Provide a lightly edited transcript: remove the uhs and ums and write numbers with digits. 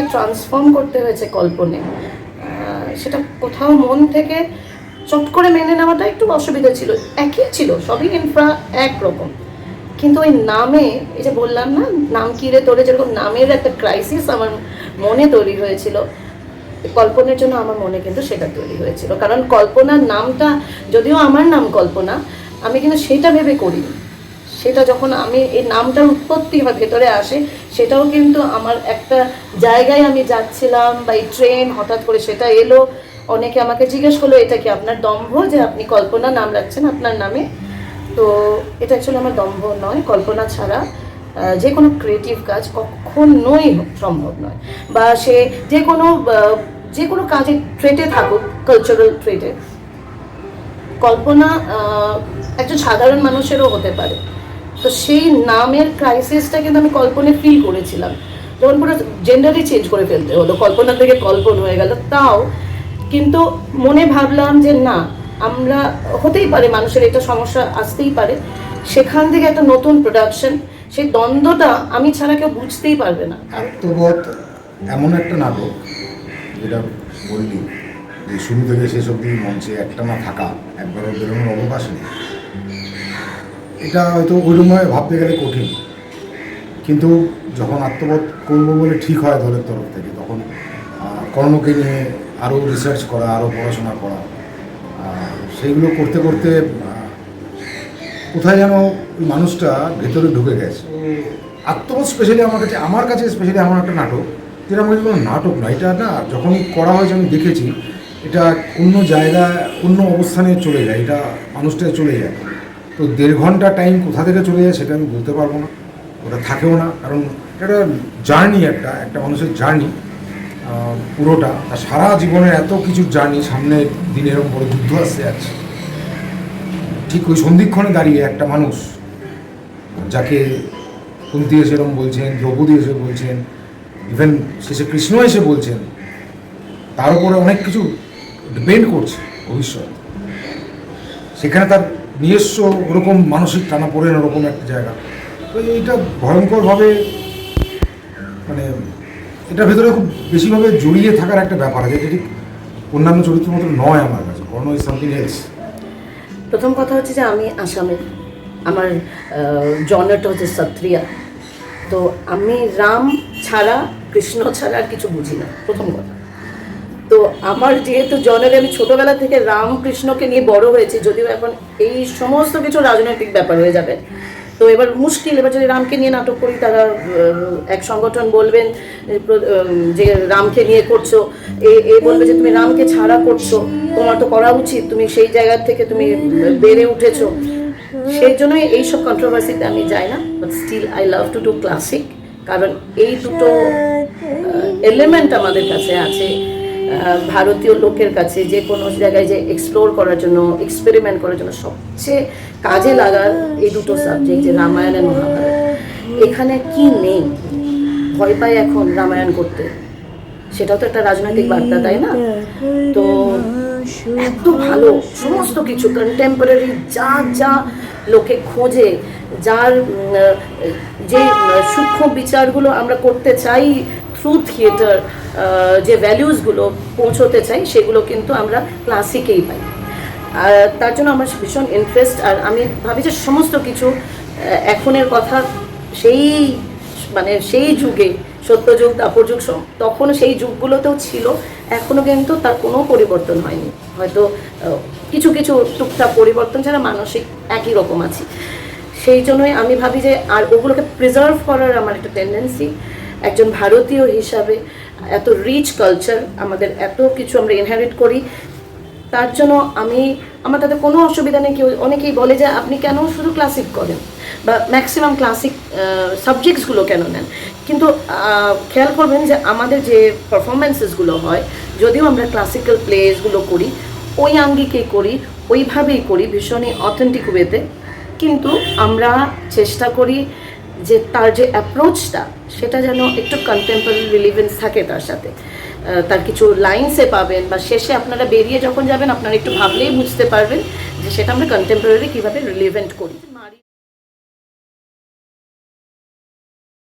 আমাকে ট্রান্সফর্ম করতে হয়েছে কল্পনে, সেটা কোথাও মন থেকে চট করে মেনে নেওয়াটা একটু অসুবিধা ছিল। একই ছিল, সবই ইনফ্রা একরকম, কিন্তু ওই নামে, এই যে বললাম না নাম কিরে তোরে, যেরকম নামের একটা ক্রাইসিস আমার মনে তৈরি হয়েছিল, কল্পনার জন্য আমার মনে কিন্তু সেটা তৈরি হয়েছিল। কারণ কল্পনার নামটা, যদিও আমার নাম কল্পনা, আমি কিন্তু সেটা ভেবে করিনি। সেটা যখন আমি এই নামটার উৎপত্তি হয়, ভেতরে আসে, সেটাও কিন্তু আমার একটা জায়গায় আমি যাচ্ছিলাম, বা এই ট্রেন হঠাৎ করে সেটা এলো, অনেকে আমাকে জিজ্ঞেস করলো এটা কি আপনার দম্ভ যে আপনি কল্পনা নাম রাখছেন আপনার নামে? তো এটা অ্যাকচুয়ালি আমার দম্ভ নয়। কল্পনা ছাড়া যে কোনো ক্রিয়েটিভ কাজ কখনোই সম্ভব নয়, বা সে যে কোনো কাজে ট্রেটে থাকুক, কালচারাল ট্রেটে, কল্পনা একজন সাধারণ মানুষেরও হতে পারে। তো সেই নামের ক্রাইসিসটা কিন্তু আমি কল্পনে ফিল করেছিলাম, যখন পুরো জেন্ডারই চেঞ্জ করে ফেলতে হলো, কল্পনা থেকে কল্পন হয়ে গেল। তাও কিন্তু মনে ভাবলাম যে না, আমরা হতেই পারে, মানুষের এটা সমস্যা আসতেই পারে, সেখান থেকে একটা নতুন প্রোডাকশন, সেই দ্বন্দ্বটা আমি ছাড়া কেউ বুঝতেই পারবে না। আত্মবোধ এমন একটা নাটক, যেটা বললি যে শুরু থেকে শেষ অবধি মঞ্চে একটা না থাকা, একবারও বেরোনোর অবকাশ নেই, এটা হয়তো ওইরকমভাবে ভাবতে গেলে কঠিন। কিন্তু যখন আত্মবোধ করবো বলে ঠিক হয় দলের তরফ থেকে, তখন কর্ণকে নিয়ে আরও রিসার্চ করা, আরও পড়াশোনা করা, সেইগুলো করতে করতে কোথায় যেন ওই মানুষটা ভেতরে ঢুকে গেছে। আত্মবোধ স্পেশালি আমার কাছে স্পেশালি আমার একটা নাটক, যেটা আমার কোনো নাটক না, এটা না যখনই করা হয়েছে আমি দেখেছি এটা অন্য জায়গায় অন্য অবস্থানে চলে যায়, এটা মানুষটা চলে যায়। তো 1.5 ঘন্টা টাইম কোথা থেকে চলে যায় সেটা আমি বলতে পারবো না, ওটা থাকেও না, কারণ এটা জার্নি, একটা মানুষের জার্নি পুরোটা, আর সারা জীবনের এত কিছু জার্নি, সামনে দিনে এরকম বড় যুদ্ধ আসতে যাচ্ছে, ঠিক ওই সন্ধিক্ষণে দাঁড়িয়ে একটা মানুষ, যাকে কুন্তী এসে এরকম বলছেন, দ্রৌপদী এসে বলছেন, ইভেন শেষে কৃষ্ণ এসে বলছেন, তার উপরে অনেক কিছু ডিপেন্ড করছে ভবিষ্যৎ, সেখানে তার নিজস্ব ওরকম মানসিক টানা পড়েন ওরকম একটা জায়গা। তো এইটা ভয়ঙ্করভাবে, মানে এটার ভেতরে খুব বেশিভাবে জড়িয়ে থাকার একটা ব্যাপার আছে, যেটা ঠিক অন্যান্য চরিত্রের মতো নয় আমার কাছে। কর্ণ ইজ সামথিং এলস। প্রথম কথা হচ্ছে যে আমি আসামের, আমার জনারটা হচ্ছে সত্রিয়া, তো আমি রাম ছাড়া, কৃষ্ণ ছাড়া আর কিছু বুঝি না, প্রথম কথা। তো আমার যেহেতু জনারে আমি ছোটোবেলা থেকে রাম কৃষ্ণকে নিয়ে বড় হয়েছি, যদিও এখন এই সমস্ত কিছু রাজনৈতিক ব্যাপার হয়ে যাবে, তো এবার মুশকিল। এবার যদি রামকে নিয়ে নাটক করি, তারা এক সংগঠন বলবেন যে রামকে নিয়ে করছো, এ বলবে যে তুমি রামকে ছাড়া করছো, তোমার তো করা উচিত, তুমি সেই জায়গা থেকে তুমি বেড়ে উঠেছো। সেই জন্যই এইসব কন্ট্রোভার্সিতে আমি যাই না, but still I love to do classic, কারণ এই দুটো এলিমেন্ট আমাদের কাছে আছে ভারতীয় লোকের কাছে, যে কোনো জায়গায় যে এক্সপ্লোর করার জন্য, এক্সপেরিমেন্ট করার জন্য সবচেয়ে কাজে লাগার এই দুটো সাবজেক্ট, যে রামায়ণ আর মহাভারত। এখানে কি নেই, ভয় পাই এখন রামায়ণ করতে, সেটাও তো একটা রাজনৈতিক বার্তা, তাই না? তো এত ভালো সমস্ত কিছু কন্টেম্পোরারি, যা যা লোকে খোঁজে, যার যে সূক্ষ্ম বিচারগুলো আমরা করতে চাই থ্রু থিয়েটার, যে ভ্যালিউসগুলো পৌঁছতে চাই, সেগুলো কিন্তু আমরা ক্লাসিকেই পাই। আর তার জন্য আমার ভীষণ ইন্টারেস্ট। আর আমি ভাবি যে সমস্ত কিছু এখনের কথা, সেই যুগে, সত্যযুগ, তাপর যুগ, তখন সেই যুগগুলোতেও ছিল, এখনও কিন্তু তার কোনো পরিবর্তন হয়নি। হয়তো কিছু কিছু টুকটাক পরিবর্তন ছাড়া মানসিক একই রকম আছি। সেই জন্যই আমি ভাবি যে আর ওগুলোকে প্রিজার্ভ করার আমার একটা টেন্ডেন্সি, একজন ভারতীয় হিসাবে। এত রিচ কালচার আমাদের, এত কিছু আমরা ইনহেরিট করি, তার জন্য আমার তাতে কোনো অসুবিধা নেই। অনেকেই বলে যে আপনি কেন শুধু ক্লাসিক করেন, বা ম্যাক্সিমাম ক্লাসিক সাবজেক্টসগুলো কেন নেন, কিন্তু খেয়াল করবেন যে আমাদের যে পারফরমেন্সেসগুলো হয়, যদিও আমরা ক্লাসিক্যাল প্লেসগুলো করি, ওই আঙ্গিকেই করি, ওইভাবেই করি, ভীষণই অথেন্টিক ওয়েতে, কিন্তু আমরা চেষ্টা করি যে তার যে অ্যাপ্রোচটা, সেটা যেন একটু কন্টেম্পোরারি রিলিভেন্স থাকে তার সাথে। তার কিছু লাইন্সে পাবেন, বা শেষে আপনারা বেরিয়ে যখন যাবেন, আপনারা একটু ভাবলেই বুঝতে পারবেন যে সেটা আমরা কন্টেম্পোরারি কীভাবে রিলিভেন্ট করি।